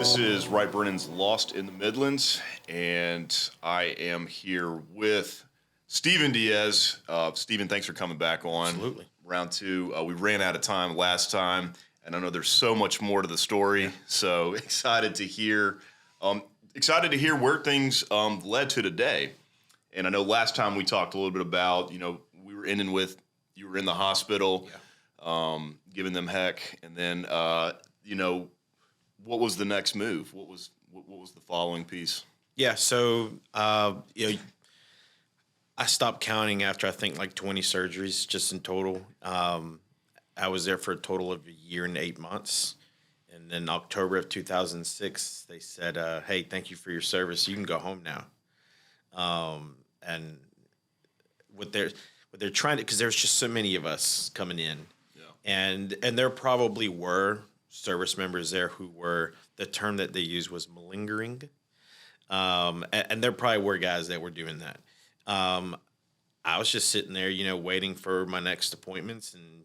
This is Wright Brennan's Lost in the Midlands, and I am here with Stephen Diaz. Stephen, thanks for coming back on. Absolutely. Round two. We ran out of time last time, and I know there's so much more to the story. So excited to hear where things led to today. And I know last time we talked a little bit about, we were ending with you were in the hospital, giving them heck, and then what was the next move? What was the following piece? Yeah, so I stopped counting after I think like 20 surgeries just in total. I was there for a total of a year and 8 months. And then October of 2006, they said, hey, thank you for your service. You can go home now. And what they're trying to, because there's just so many of us coming in. Yeah. And there probably were service members there who were, the term that they used was malingering. And there probably were guys that were doing that. I was just sitting there, waiting for my next appointments and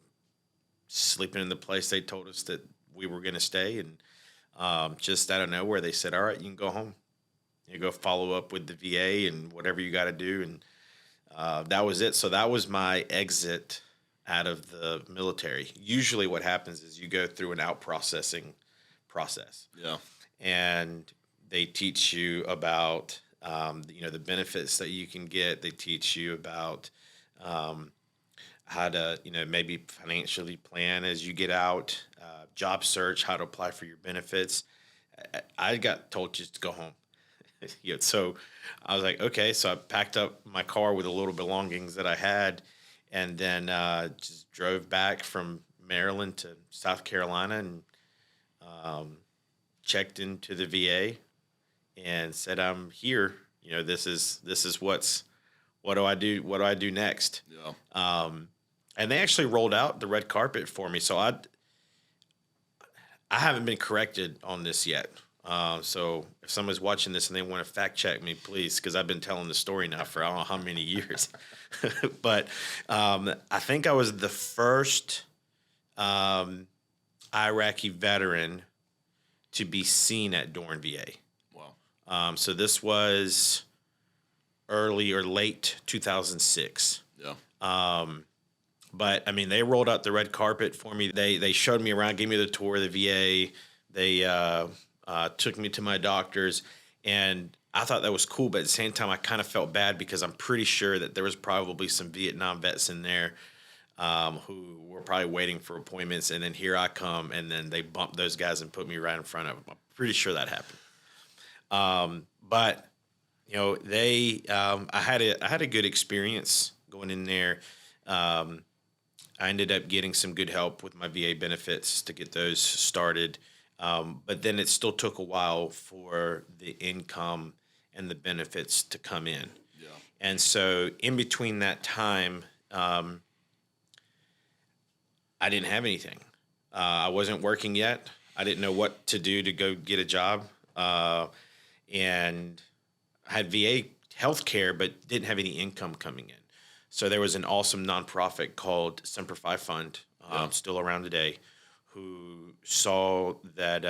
sleeping in the place they told us that we were going to stay. And just out of nowhere, they said, all right, you can go home. You go follow up with the VA and whatever you got to do. And that was it. So that was my exit out of the military. Usually what happens is you go through an out-processing process. Yeah. And they teach you about, the benefits that you can get. They teach you about how to, maybe financially plan as you get out, job search, how to apply for your benefits. I got told just to go home. So I was like, okay. So I packed up my car with a little belongings that I had, and then just drove back from Maryland to South Carolina and checked into the VA and said, I'm here. This is what do I do? What do I do next? Yeah. And they actually rolled out the red carpet for me. So I haven't been corrected on this yet. So if somebody's watching this and they want to fact check me, please, because I've been telling the story now for I don't know how many years. But I think I was the first Iraqi veteran to be seen at Dorn VA. Wow. So this was early or late 2006. Yeah. But I mean, they rolled out the red carpet for me. They showed me around, gave me the tour of the VA. They took me to my doctors, and I thought that was cool. But at the same time, I kind of felt bad because I'm pretty sure that there was probably some Vietnam vets in there who were probably waiting for appointments. And then here I come, and then they bumped those guys and put me right in front of them. I'm pretty sure that happened. But I had a good experience going in there. I ended up getting some good help with my VA benefits to get those started. But then it still took a while for the income and the benefits to come in. Yeah. And so in between that time, I didn't have anything. I wasn't working yet. I didn't know what to do to go get a job. And I had VA health care, but didn't have any income coming in. So there was an awesome nonprofit called Semper Fi Fund, still around today, who saw that,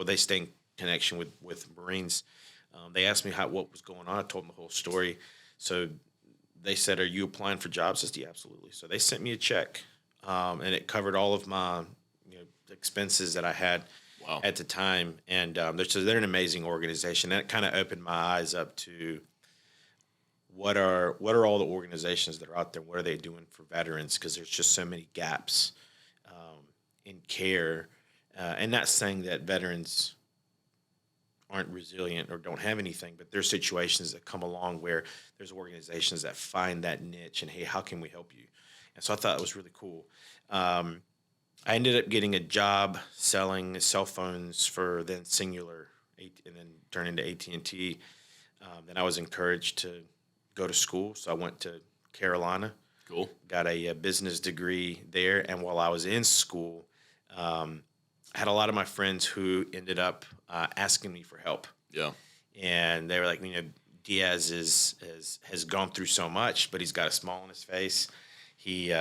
they stay in connection with Marines. They asked me what was going on. I told them the whole story. So they said, are you applying for jobs? I said, yeah, absolutely. So they sent me a check, and it covered all of my expenses that I had at the time. And they're an amazing organization. That kind of opened my eyes up to what are all the organizations that are out there? What are they doing for veterans? Because there's just so many gaps in care, and not saying that veterans aren't resilient or don't have anything, but there's situations that come along where there's organizations that find that niche and, hey, how can we help you? And so I thought it was really cool. I ended up getting a job selling cell phones for then Singular, and then turned into AT&T. Then I was encouraged to go to school, so I went to Carolina. Cool. Got a business degree there, and while I was in school, I had a lot of my friends who ended up asking me for help. Yeah. And they were like, Diaz has gone through so much, but he's got a smile on his face. He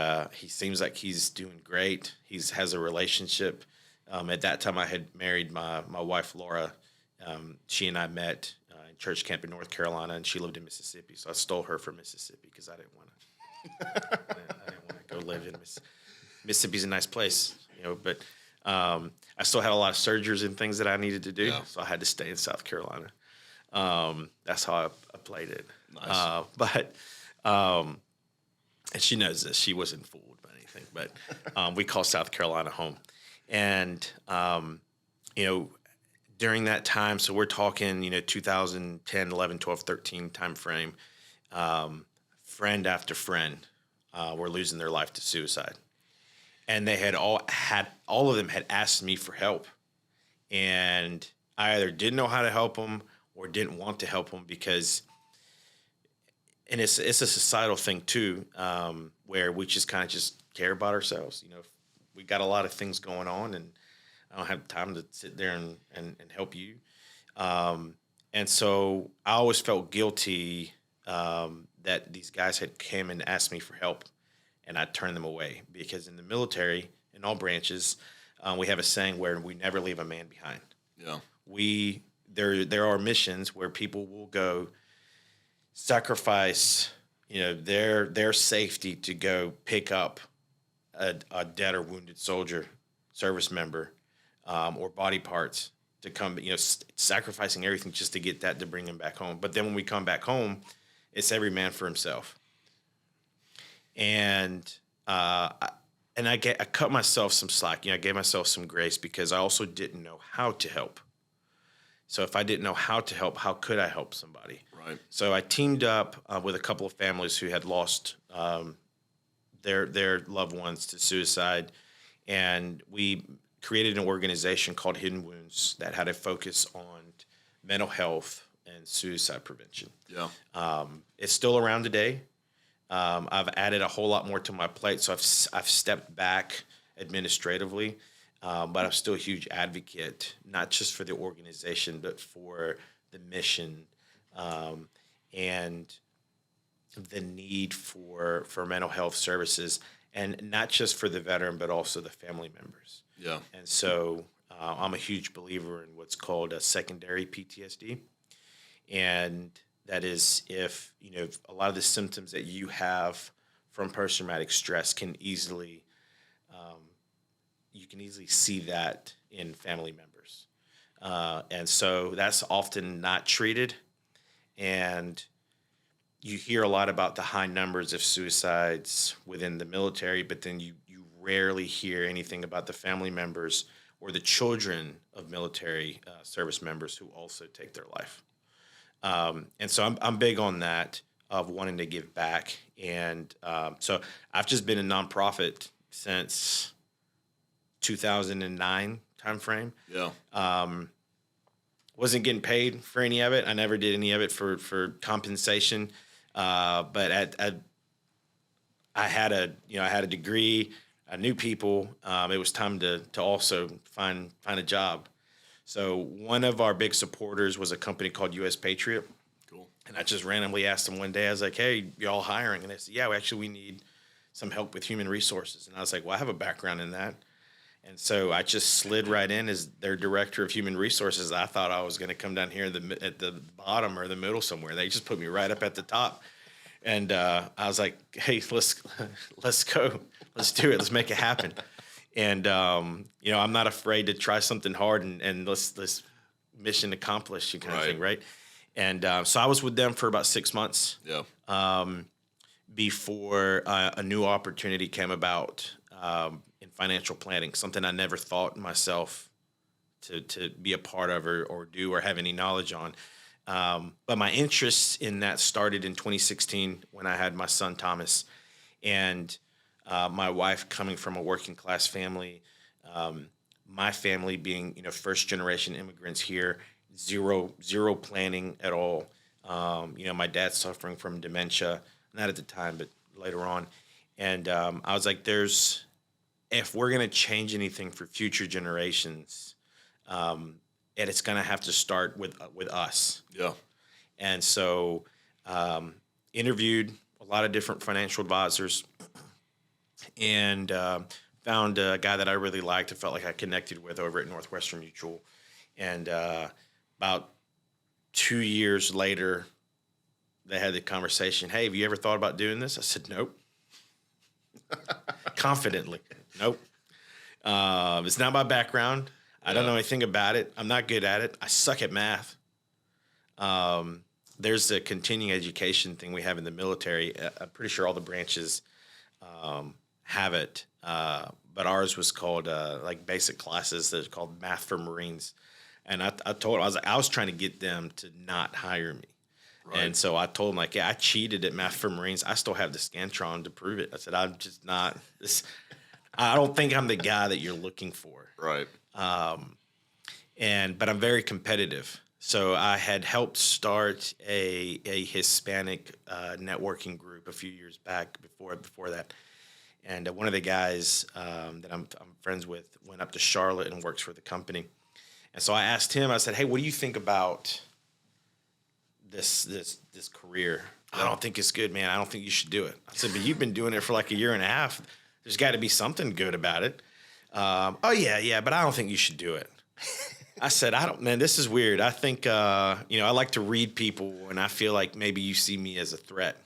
seems like he's doing great. Has a relationship. At that time, I had married my wife Laura she and I met in church camp in North Carolina, and she lived in Mississippi. So I stole her from Mississippi because I didn't want to. I didn't want to go live in Mississippi's a nice place, But I still had a lot of surgeries and things that I needed to do, so I had to stay in South Carolina. That's how I played it. Nice. And she knows this. She wasn't fooled by anything. But we call South Carolina home. And, during that time, so we're talking, 2010, 11, 12, 13 time frame, friend after friend were losing their life to suicide. And they all of them had asked me for help. And I either didn't know how to help them or didn't want to help them because, and it's a societal thing too, where we just kind of just care about ourselves. We got a lot of things going on, and I don't have time to sit there and help you. And so I always felt guilty that these guys had came and asked me for help, and I turned them away because in the military, in all branches, we have a saying where we never leave a man behind. Yeah. There are missions where people will go sacrifice, their safety to go pick up a dead or wounded soldier, service member, or body parts to come, sacrificing everything just to get that to bring him back home. But then when we come back home, it's every man for himself. And I cut myself some slack. I gave myself some grace because I also didn't know how to help. So if I didn't know how to help, how could I help somebody? Right. So I teamed up with a couple of families who had lost their loved ones to suicide, and we created an organization called Hidden Wounds that had a focus on mental health and suicide prevention. Yeah. It's still around today. I've added a whole lot more to my plate, so I've stepped back administratively, but I'm still a huge advocate, not just for the organization, but for the mission and the need for mental health services, and not just for the veteran, but also the family members. Yeah. And so I'm a huge believer in what's called a secondary PTSD. And that is if a lot of the symptoms that you have from post-traumatic stress can easily, you can easily see that in family members. And so that's often not treated. And you hear a lot about the high numbers of suicides within the military, but then you rarely hear anything about the family members or the children of military service members who also take their life. And so I'm big on that, of wanting to give back. And so I've just been a nonprofit since 2009 timeframe. Yeah. Wasn't getting paid for any of it. I never did any of it for compensation. But I had a degree. I knew people. It was time to also find a job. So one of our big supporters was a company called U.S. Patriot. Cool. And I just randomly asked them one day, I was like, hey, y'all hiring? And they said, yeah, we need some help with human resources. And I was like, well, I have a background in that. And so I just slid right in as their director of human resources. I thought I was going to come down here at the bottom or the middle somewhere. They just put me right up at the top. And I was like, hey, let's go. Let's do it. Let's make it happen. And, I'm not afraid to try something hard and let's mission accomplished kind of thing, right? And so I was with them for about 6 months. Yeah. Before a new opportunity came about in financial planning, something I never thought myself to be a part of or do or have any knowledge on. But my interest in that started in 2016 when I had my son, Thomas, and my wife coming from a working class family, my family being, first generation immigrants here, zero planning at all. My dad's suffering from dementia, not at the time, but later on. And I was like, if we're going to change anything for future generations, and it's going to have to start with us. Yeah. And so interviewed a lot of different financial advisors and found a guy that I really liked and felt like I connected with over at Northwestern Mutual. And about 2 years later, they had the conversation. Hey, have you ever thought about doing this? I said, nope. Confidently, nope. It's not my background. I don't know anything about it. I'm not good at it. I suck at math. There's a continuing education thing we have in the military. I'm pretty sure all the branches have it, but ours was called like basic classes. That's called Math for Marines. And I told them, I was trying to get them to not hire me. Right. And so I told them, like, yeah, I cheated at Math for Marines. I still have the Scantron to prove it. I said, I'm just not this. I don't think I'm the guy that you're looking for. Right. But I'm very competitive. So I had helped start a Hispanic networking group a few years back before that. And one of the guys that I'm friends with went up to Charlotte and works for the company. And so I asked him, I said, hey, what do you think about this career? I don't think it's good, man. I don't think you should do it. I said, but you've been doing it for like a year and a half. There's got to be something good about it. Oh, yeah, but I don't think you should do it. I said, man, this is weird. I think, I like to read people, and I feel like maybe you see me as a threat.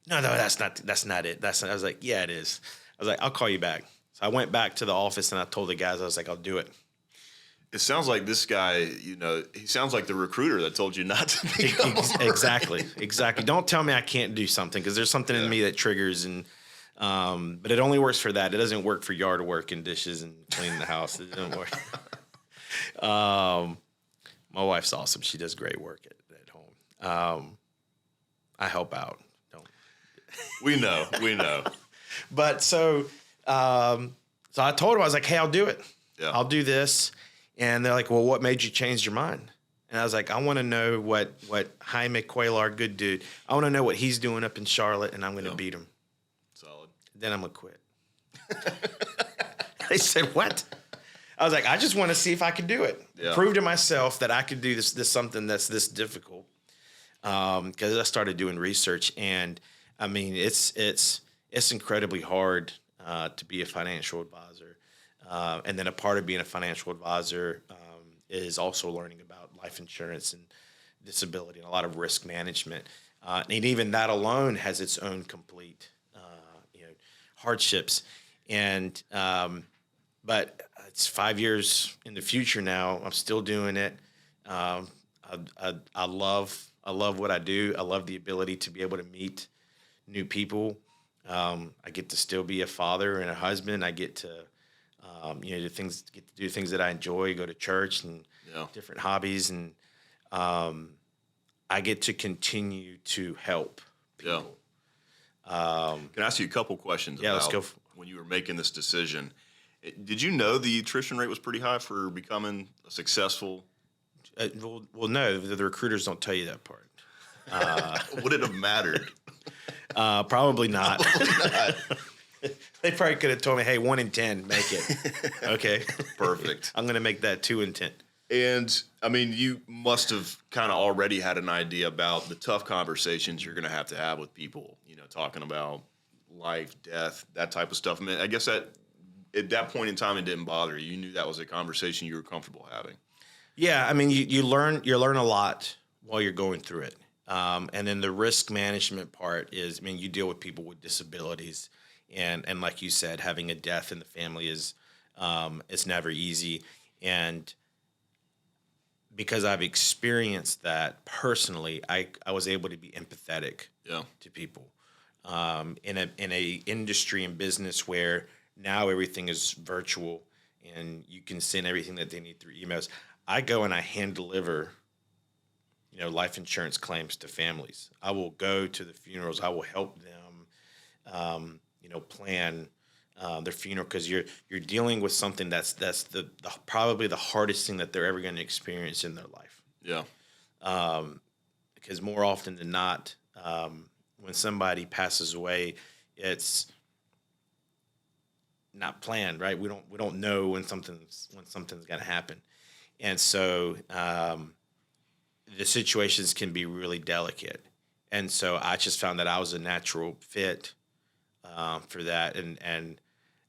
No, that's not it. I was like, yeah, it is. I was like, I'll call you back. So I went back to the office, and I told the guys, I was like, I'll do it. It sounds like this guy, he sounds like the recruiter that told you not to become Exactly. Don't tell me I can't do something, because there's something in me that triggers, and but it only works for that. It doesn't work for yard work and dishes and cleaning the house. It doesn't work. My wife's awesome. She does great work at home. I help out. Don't. We know. But so I told him, I was like, hey, I'll do it. Yeah. I'll do this. And they're like, well, what made you change your mind? And I was like, I want to know what Jaime Cuellar, good dude, I want to know what he's doing up in Charlotte, and I'm going to beat him. Solid. Then I'm going to quit. They said, what? I was like, I just want to see if I could do it. Yeah. Prove to myself that I could do this something that's this difficult. Because I started doing research, and I mean, it's incredibly hard to be a financial advisor. And then a part of being a financial advisor is also learning about life insurance and disability and a lot of risk management. And even that alone has its own complete hardships. And but it's 5 years in the future now. I'm still doing it. I love what I do. I love the ability to be able to meet new people. I get to still be a father and a husband. I get to do things that I enjoy, go to church and different hobbies. And I get to continue to help people. Yeah. Can I ask you a couple questions about let's go when you were making this decision? Did you know the attrition rate was pretty high for becoming a successful? Well, no, the recruiters don't tell you that part. Would it have mattered? Probably not. They probably could have told me, hey, 1 in 10, make it. Okay. Perfect. I'm going to make that 2 in 10. And, I mean, you must have kind of already had an idea about the tough conversations you're going to have with people, talking about life, death, that type of stuff. I mean, I guess that at that point in time, it didn't bother you. You knew that was a conversation you were comfortable having. Yeah, I mean, you learn a lot while you're going through it. And then the risk management part is, I mean, you deal with people with disabilities. And like you said, having a death in the family is it's never easy. And because I've experienced that personally, I was able to be empathetic to people. In a industry and business where now everything is virtual and you can send everything that they need through emails, I go and I hand deliver life insurance claims to families. I will go to the funerals. I will help them plan their funeral, because you're dealing with something that's the probably the hardest thing that they're ever going to experience in their life. Yeah. Because more often than not, when somebody passes away, it's not planned, right? We don't know when something's going to happen, and so the situations can be really delicate. And so I just found that I was a natural fit for that, and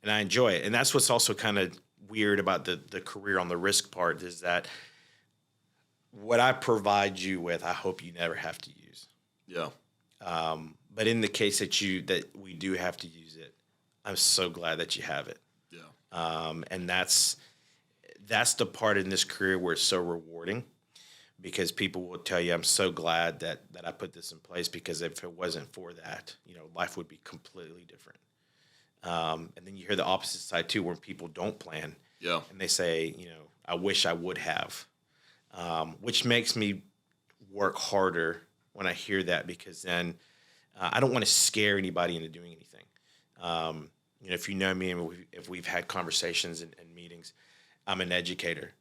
I enjoy it. And that's what's also kind of weird about the career on the risk part, is that what I provide you with, I hope you never have to use. Yeah. But in the case that we do have to use it, I'm so glad that you have it. Yeah. And that's the part in this career where it's so rewarding, because people will tell you, I'm so glad that I put this in place, because if it wasn't for that, life would be completely different. And then you hear the opposite side too, where people don't plan. Yeah. And they say, I wish I would have, which makes me work harder when I hear that, because then I don't want to scare anybody into doing anything. If you know me and if we've had conversations and meetings, I'm an educator,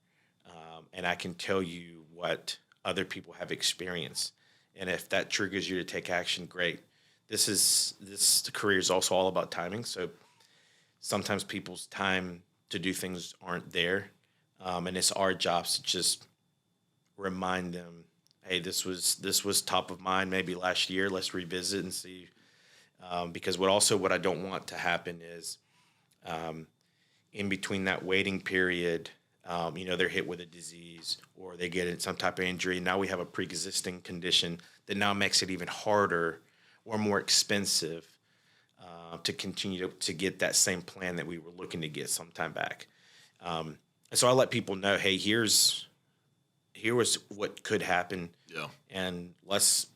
and I can tell you what other people have experienced. And if that triggers you to take action, great. This career is also all about timing. So sometimes people's time to do things aren't there, and it's our jobs to just remind them, hey, this was top of mind maybe last year. Let's revisit and see. Because what I don't want to happen is, in between that waiting period, they're hit with a disease or they get some type of injury. Now we have a pre-existing condition that now makes it even harder or more expensive to continue to get that same plan that we were looking to get some time back. And so I let people know, hey, here was what could happen. Yeah. And let's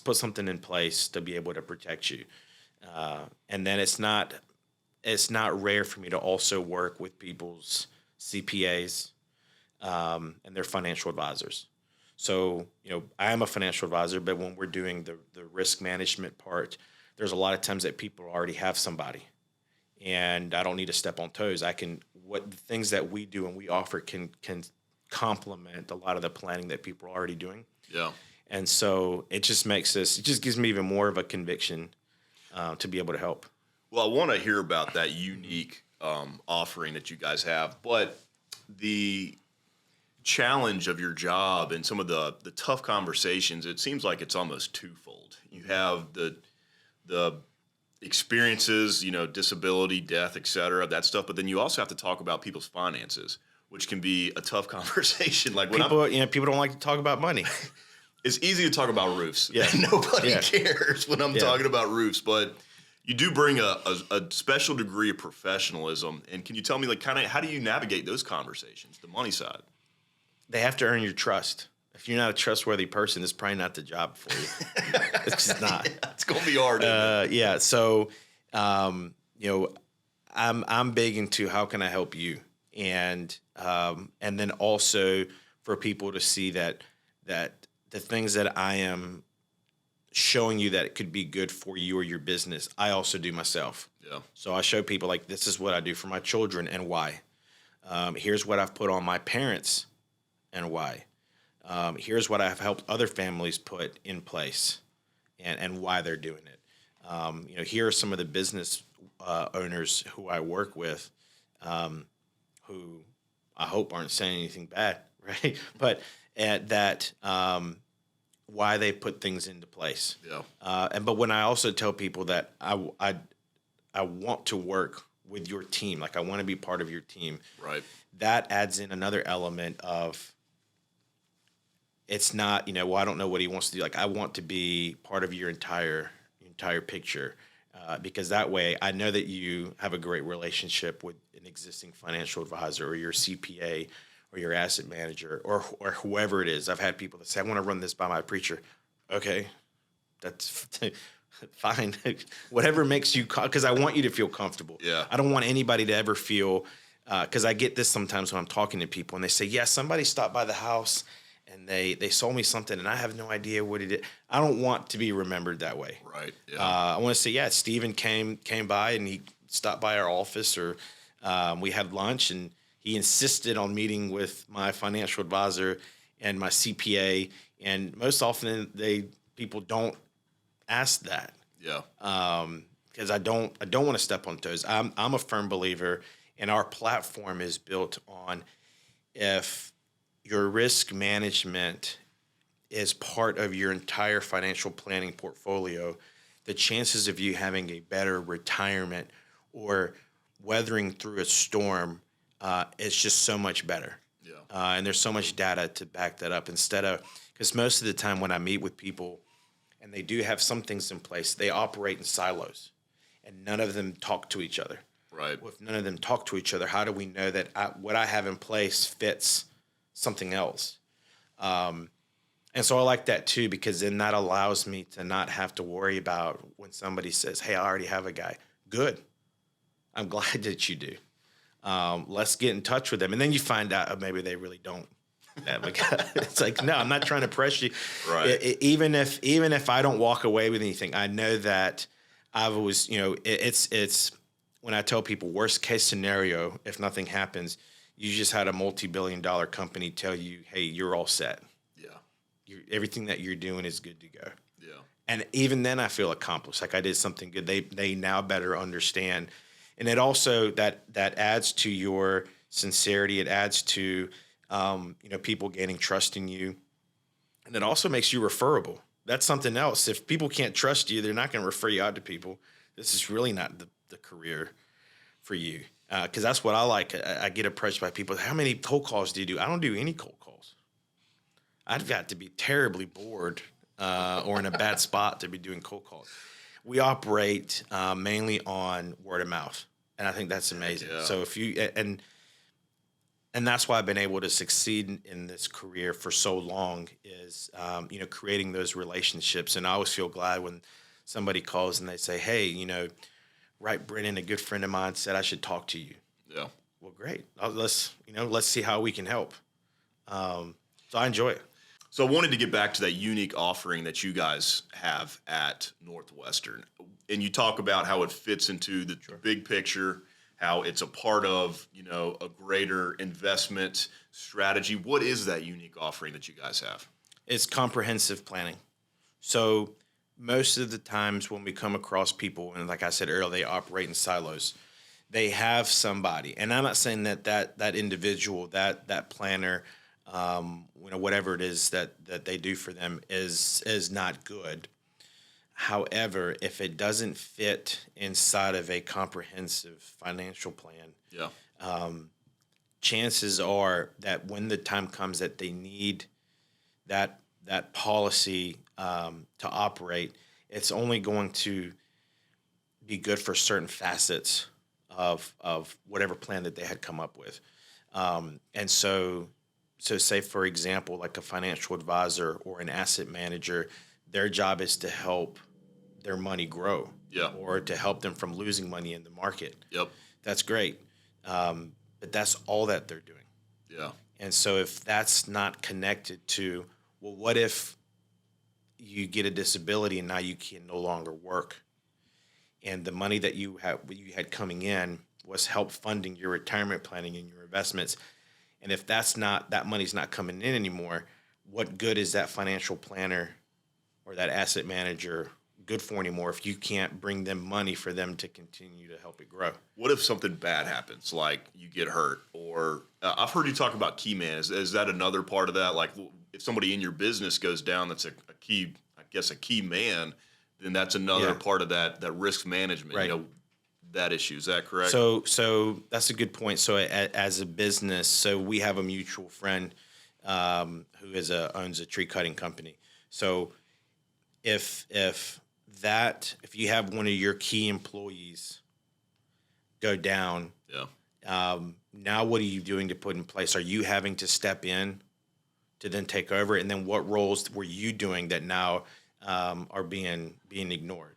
put something in place to be able to protect you. And then it's not rare for me to also work with people's CPAs and their financial advisors. So, I am a financial advisor, but when we're doing the risk management part, there's a lot of times that people already have somebody, and I don't need to step on toes. The things that we do and we offer can complement a lot of the planning that people are already doing. Yeah. And so it just gives me even more of a conviction to be able to help. Well, I want to hear about that unique offering that you guys have, but the challenge of your job and some of the tough conversations, it seems like it's almost twofold. You have the experiences, disability, death, et cetera, that stuff, but then you also have to talk about people's finances, which can be a tough conversation. Like when people don't like to talk about money. It's easy to talk about roofs. Yeah. Nobody cares when I'm talking about roofs, but you do bring a special degree of professionalism. And can you tell me, like, kind of how do you navigate those conversations, the money side? They have to earn your trust. If you're not a trustworthy person, it's probably not the job for you. It's just not. It's going to be hard. Yeah. So, I'm big into how can I help you, and then also for people to see that the things that I am showing you that it could be good for you or your business, I also do myself. Yeah. So I show people, like, this is what I do for my children and why. Here's what I've put on my parents and why. Here's what I've helped other families put in place and why they're doing it. Here are some of the business owners who I work with, who I hope aren't saying anything bad, right? But why they put things into place. Yeah. But when I also tell people that I want to work with your team, like I want to be part of your team, right? That adds in another element of, it's not, well, I don't know what he wants to do. Like, I want to be part of your entire picture, because that way I know that you have a great relationship with an existing financial advisor or your CPA or your asset manager or whoever it is. I've had people that say, I want to run this by my preacher. Okay, that's fine. Whatever makes you, because I want you to feel comfortable. Yeah. I don't want anybody to ever feel, because I get this sometimes when I'm talking to people and they say, yeah, somebody stopped by the house and they sold me something and I have no idea what it is. I don't want to be remembered that way. Right. Yeah. I want to say, yeah, Steven came by and he stopped by our office, or we had lunch, and he insisted on meeting with my financial advisor and my CPA. And most often people don't ask that. Yeah. Because I don't want to step on toes. I'm a firm believer, and our platform is built on, if your risk management is part of your entire financial planning portfolio, the chances of you having a better retirement or weathering through a storm is just so much better. Yeah. And there's so much data to back that up because most of the time when I meet with people and they do have some things in place, they operate in silos and none of them talk to each other. Right. Well, if none of them talk to each other, how do we know that what I have in place fits something else? And so I like that too, because then that allows me to not have to worry about when somebody says, hey, I already have a guy. Good. I'm glad that you do. Let's get in touch with them. And then you find out maybe they really don't have a guy. It's like, no, I'm not trying to press you. Right. Even if I don't walk away with anything, I know that I've always, it's when I tell people worst case scenario, if nothing happens, you just had a multi-billion-dollar company tell you, hey, you're all set. Everything that you're doing is good to go. Yeah. And even then I feel accomplished. Like I did something good. They now better understand. And it also, that adds to your sincerity. It adds to, people gaining trust in you. And it also makes you referable. That's something else. If people can't trust you, they're not going to refer you out to people. This is really not the career for you. Because that's what I like. I get approached by people. How many cold calls do you do? I don't do any cold calls. I've got to be terribly bored or in a bad spot to be doing cold calls. We operate mainly on word of mouth, and I think that's amazing. Yeah. So if you and that's why I've been able to succeed in this career for so long is creating those relationships. And I always feel glad when somebody calls and they say, "Hey, right, Brennan, a good friend of mine said I should talk to you." Yeah. Well, great. Let's see how we can help. So I enjoy it. So I wanted to get back to that unique offering that you guys have at Northwestern. And you talk about how it fits into the big picture, how it's a part of, a greater investment strategy. What is that unique offering that you guys have? It's comprehensive planning. So most of the times when we come across people, and like I said earlier, they operate in silos. They have somebody, and I'm not saying that individual, that planner, whatever it is that they do for them is not good. However, if it doesn't fit inside of a comprehensive financial plan, chances are that when the time comes that they need that policy to operate, it's only going to be good for certain facets of whatever plan that they had come up with. And so say, for example, like a financial advisor or an asset manager, their job is to help their money grow or to help them from losing money in the market. Yep. That's great. But that's all that they're doing. Yeah. And so if that's not connected to, well, what if you get a disability and now you can no longer work? And the money that you had coming in was help funding your retirement planning and your investments. And if that money's not coming in anymore, what good is that financial planner or that asset manager good for anymore if you can't bring them money for them to continue to help it grow? What if something bad happens, like you get hurt, or I've heard you talk about key man. Is that another part of that? Like if somebody in your business goes down, that's a key man, then that's another part of that risk management. Right. That issue. Is that correct? So that's a good point. So as a business, so we have a mutual friend who owns a tree cutting company. So if you have one of your key employees go down, now what are you doing to put in place? Are you having to step in to then take over? And then what roles were you doing that now are being ignored?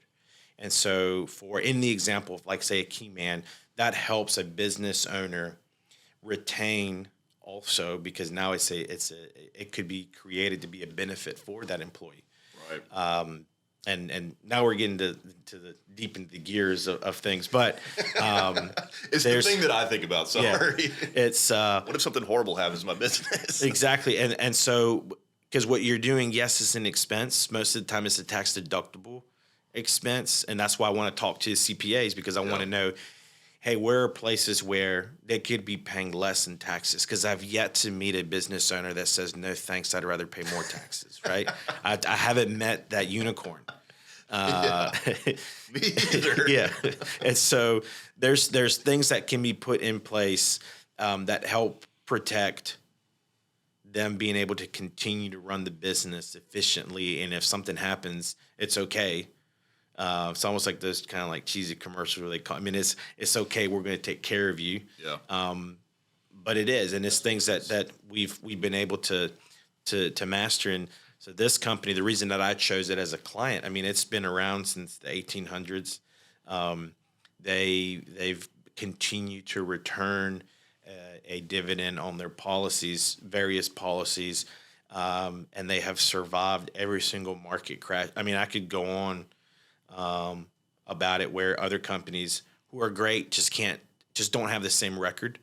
And so in the example of, like, say, a key man, that helps a business owner retain also, because now it could be created to be a benefit for that employee. Right. And now we're getting to the deep into the gears of things, but it's the thing that I think about. Sorry, it's what if something horrible happens in my business? Exactly, and so because what you're doing, yes, it's an expense. Most of the time, it's a tax deductible expense, and that's why I want to talk to CPAs, because I want to know, hey, where are places where they could be paying less in taxes? Because I've yet to meet a business owner that says, no, thanks, I'd rather pay more taxes, right? I haven't met that unicorn. Me either. Yeah. And so there's things that can be put in place that help protect them being able to continue to run the business efficiently, and if something happens, it's okay. It's almost like those kind of like cheesy commercials where they call. I mean, it's okay. We're going to take care of you. Yeah. But it is, and it's things that we've been able to master. And so this company, the reason that I chose it as a client, I mean, it's been around since the 1800s. They've continued to return a dividend on their policies, various policies, and they have survived every single market crash. I mean, I could go on about it, where other companies who are great just don't have the same record.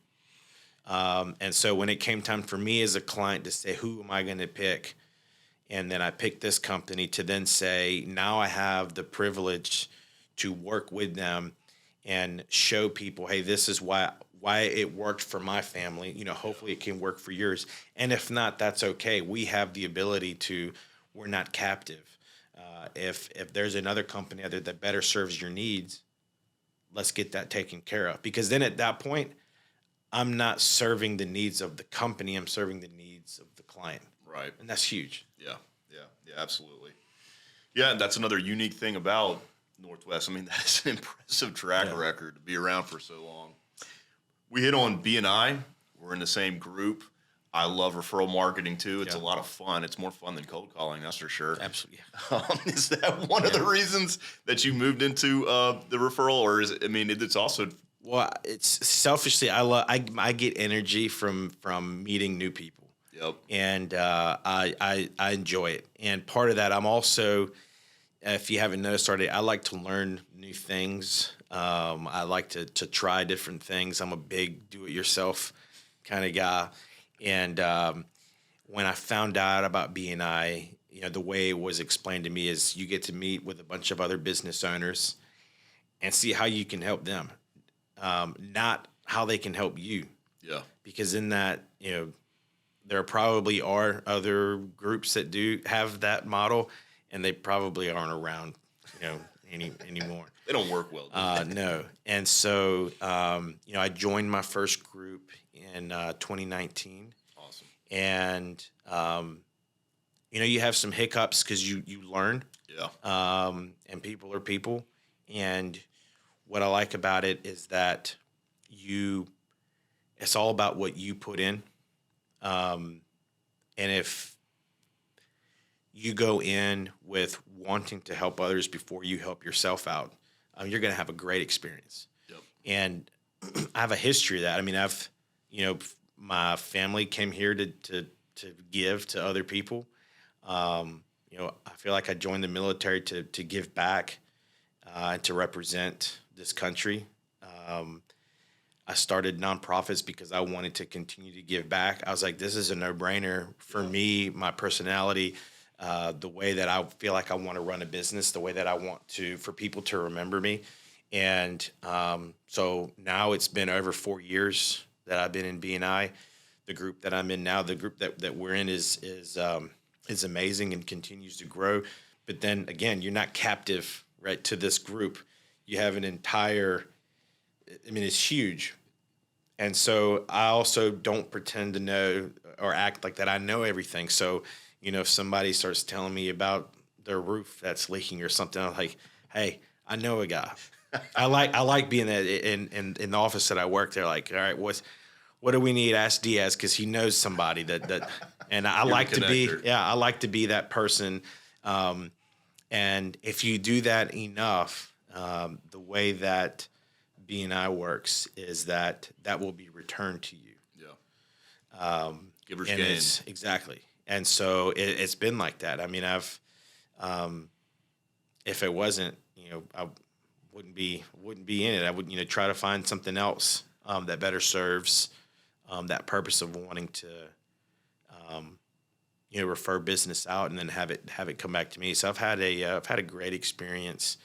And so when it came time for me as a client to say, who am I going to pick? And then I picked this company to then say, now I have the privilege to work with them and show people, hey, this is why it worked for my family. You know, hopefully it can work for yours. And if not, that's okay. We have the ability we're not captive. If there's another company out there that better serves your needs, let's get that taken care of. Because then at that point, I'm not serving the needs of the company. I'm serving the needs of the client. Right. And that's huge. Yeah, absolutely. Yeah, and that's another unique thing about Northwest. I mean, that is an impressive track record to be around for so long. We hit on B&I. We're in the same group. I love referral marketing too. It's a lot of fun. It's more fun than cold calling, that's for sure. Absolutely. Is that one of the reasons that you moved into the referral, or is it? I mean, it's also. Well, it's selfishly, I get energy from meeting new people. Yep. And I enjoy it. And part of that, I'm also, if you haven't noticed already, I like to learn new things. I like to try different things. I'm a big do-it-yourself kind of guy. And when I found out about B&I, you know, the way it was explained to me is you get to meet with a bunch of other business owners and see how you can help them, not how they can help you. Yeah. Because in that, you know, there probably are other groups that do have that model, and they probably aren't around, you know, anymore. They don't work well. No. And so, you know, I joined my first group in 2019. Awesome. And, you know, you have some hiccups because you learn. Yeah. And people are people. And what I like about it is that it's all about what you put in. And if you go in with wanting to help others before you help yourself out, you're going to have a great experience. Yep. And I have a history of that. I mean, you know, my family came here to give to other people. You know, I feel like I joined the military to give back, and to represent this country. I started nonprofits because I wanted to continue to give back. I was like, this is a no-brainer for me, my personality, the way that I feel like I want to run a business, the way that I want for people to remember me. And so now it's been over 4 years that I've been in B&I. The group that I'm in now, the group that we're in is amazing and continues to grow. But then again, you're not captive, right, to this group. You have an entire, I mean, it's huge. And so I also don't pretend to know or act like that I know everything. So, you know, if somebody starts telling me about their roof that's leaking or something, I'm like, hey, I know a guy. I like being in the office that I work there. Like, all right, what do we need? Ask Diaz, because he knows somebody that and I like to be, I like to be that person. And if you do that enough, the way that B&I works is that will be returned to you. Yeah. Givers gain. Exactly. And so it's been like that. I mean, if it wasn't, you know, I wouldn't be in it. I would, you know, try to find something else that better serves that purpose of wanting to, you know, refer business out and then have it come back to me. So I've had a great experience.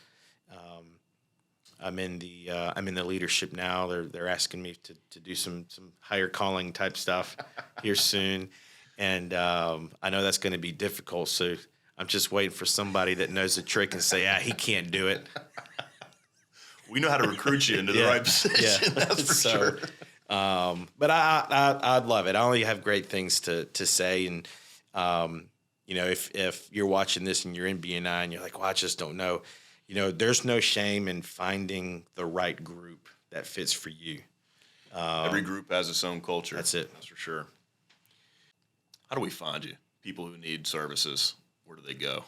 I'm in the leadership now. They're asking me to do some higher calling type stuff here soon, and I know that's going to be difficult. So I'm just waiting for somebody that knows the trick and say, he can't do it. We know how to recruit you into the right position. Yeah. That's for sure. But I'd love it. I only have great things to say. And, if you're watching this and you're in BNI and you're like, well, I just don't know, there's no shame in finding the right group that fits for you. Every group has its own culture. That's it. That's for sure. How do we find you? People who need services, where do they go?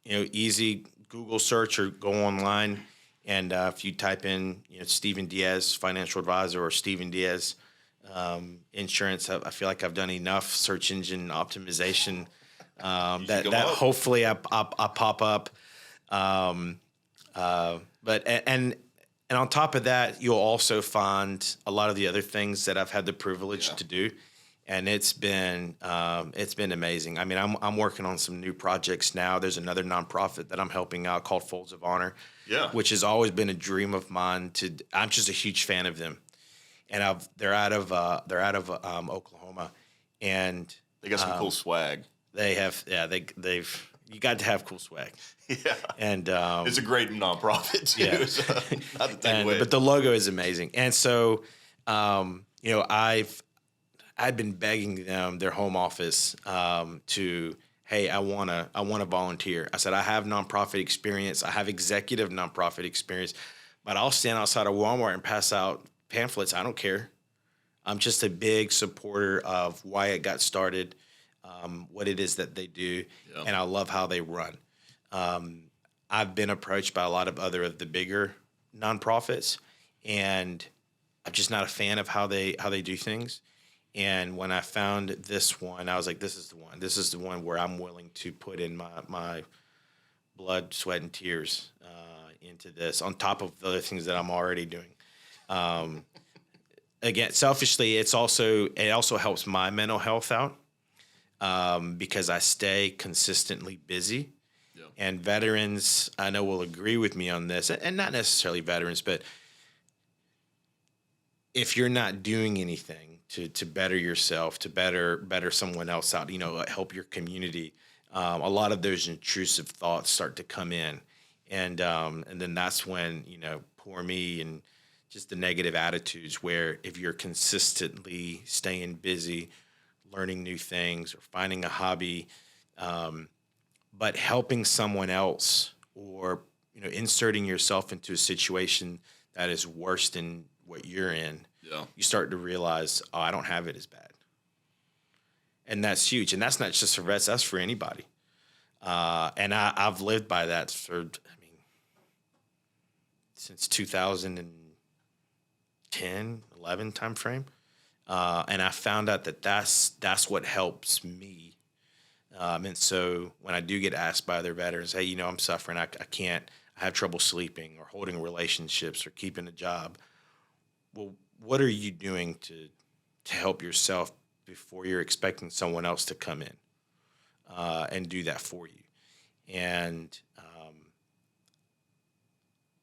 Easy Google search or go online. And if you type in, Stephen Diaz, financial advisor, or Stephen Diaz insurance, I feel like I've done enough search engine optimization that hopefully I pop up. And on top of that, you'll also find a lot of the other things that I've had the privilege to do. And it's been amazing. I mean, I'm working on some new projects now. There's another nonprofit that I'm helping out called Folds of Honor, which has always been a dream of mine. I'm just a huge fan of them, and they're out of Oklahoma, and they got some cool swag. They have, they've. You got to have cool swag. Yeah, and it's a great nonprofit too. Yeah. So not to take away. But the logo is amazing, and so I'd been begging them, their home office, hey, I wanna volunteer. I said, I have nonprofit experience, I have executive nonprofit experience, but I'll stand outside of Walmart and pass out pamphlets. I don't care. I'm just a big supporter of why it got started, what it is that they do, and I love how they run. I've been approached by a lot of the bigger nonprofits, and I'm just not a fan of how they do things. And when I found this one, I was like, this is the one. This is the one where I'm willing to put in my blood, sweat, and tears into this, on top of the other things that I'm already doing. Again, selfishly, it also helps my mental health out because I stay consistently busy. Yeah. And veterans, I know, will agree with me on this, and not necessarily veterans, but if you're not doing anything to better yourself, to better someone else out, help your community, a lot of those intrusive thoughts start to come in, and then that's when poor me and just the negative attitudes. Where if you're consistently staying busy, learning new things or finding a hobby, but helping someone else, or inserting yourself into a situation that is worse than what you're in. Yeah. You start to realize, I don't have it as bad. And that's huge. And that's not just for vets, that's for anybody. And I've lived by that since 2010, 11 timeframe. And I found out that's what helps me. And so when I do get asked by other veterans, hey, I'm suffering, I have trouble sleeping or holding relationships or keeping a job. Well, what are you doing to help yourself before you're expecting someone else to come in and do that for you? And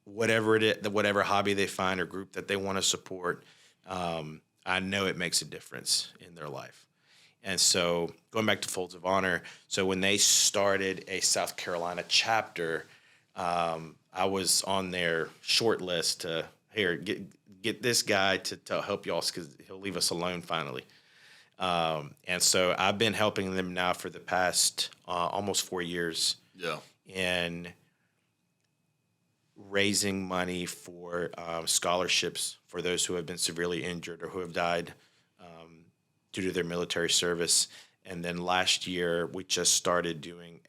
whatever hobby they find or group that they want to support, I know it makes a difference in their life. And so going back to Folds of Honor, so when they started a South Carolina chapter, I was on their short list to get this guy to help y'all because he'll leave us alone finally. And so I've been helping them now for the past almost 4 years. Yeah. In raising money for scholarships for those who have been severely injured or who have died due to their military service. And then last year we just started doing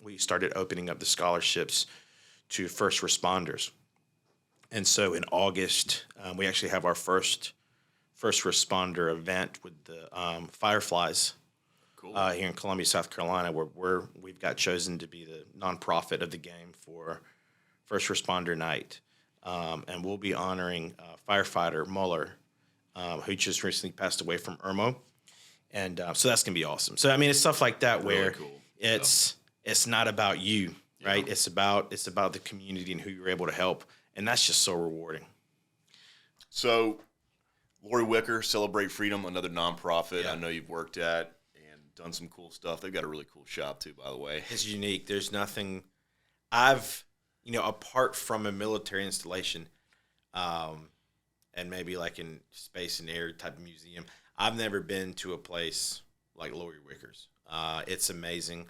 we started opening up the scholarships to first responders. And so in August, we actually have our first responder event with the Fireflies. Cool. Here in Columbia, South Carolina, where we've got chosen to be the nonprofit of the game for First Responder Night. And we'll be honoring firefighter Mueller, who just recently passed away from Irmo. And so that's going to be awesome. So, it's stuff like that where really cool. It's not about you, right? Yeah. It's about the community and who you're able to help. And that's just so rewarding. So, Lori Wicker, Celebrate Freedom, another nonprofit I know you've worked at and done some cool stuff. They've got a really cool shop, too, by the way. It's unique. There's nothing apart from a military installation, and maybe like in space and air type of museum. I've never been to a place like Lori Wickers. It's amazing.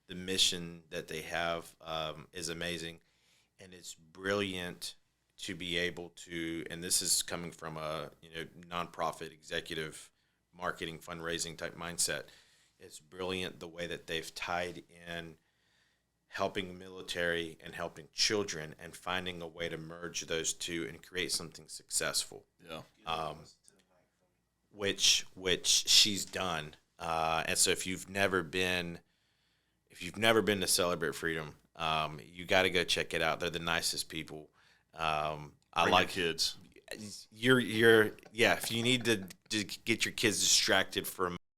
The mission that they have is amazing, and it's brilliant to be able to. And this is coming from a nonprofit executive marketing fundraising type mindset. It's brilliant the way that they've tied in helping military and helping children and finding a way to merge those two and create something successful. Yeah. Which she's done. And so if you've never been to Celebrate Freedom, you got to go check it out. They're the nicest people. I Bring like your kids. If you need to get your kids distracted for a